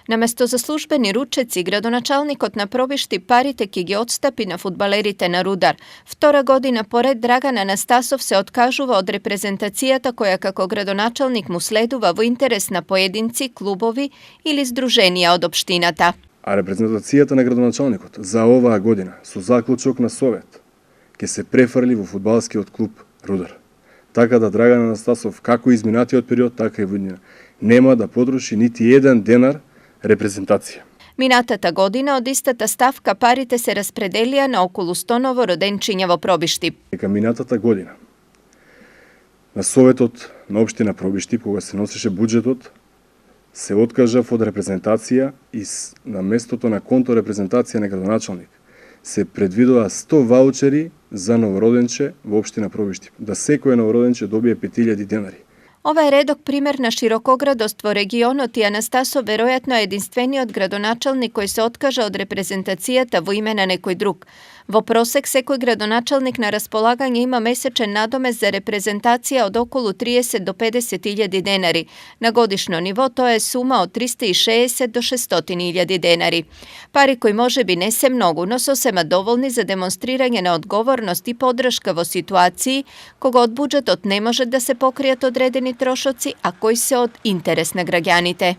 Namesto za službeni ručeci, gradonačelnikot na Probišti parite ki gi odstapi na futbalerite na Rudar. Vtora godina pored Dragan Anastasov se odkažuva od reprezentacijata koja kako gradonačelnik mu sleduva v interes na pojedinci, klubovi ili združenija od opštinata. A reprezentacijata na gradonačelnikot za ova godina su zaključok na Совет ќе се префрли во фудбалскиот клуб Рудар. Така да Драган Анастасов, како изминатиот период, така и година, нема да потроши нити еден денар репрезентација. Минатата година од истата ставка парите се распределија на околу 100 новороденчиња во Пробишти. Дека минатата година на Советот на општина Пробишти, кога се носеше буџетот, се откажав од репрезентација и на местото на конто репрезентација на градоначалник се предвидува 100 ваучери за новороденче во општина Пробишти, да секој новороденче добие 5000 денари. Ова е редок пример на широкоградост во регионот и Анастасов веројатно е единствениот градоначалник кој се откажа од репрезентацијата во име на некој друг. Во просек секој градоначалник на располагање има месечен надомес за репрезентација од околу 30 до 50.000 денари. На годишно ниво тоа е сума од 360 до 600.000 денари. Пари кои можеби не се многу, но сосема доволни за демонстрирање на одговорност и поддршка во ситуации кога од буџетот не може да се покријат одредени трошоци, а кои се од интерес на граѓаните.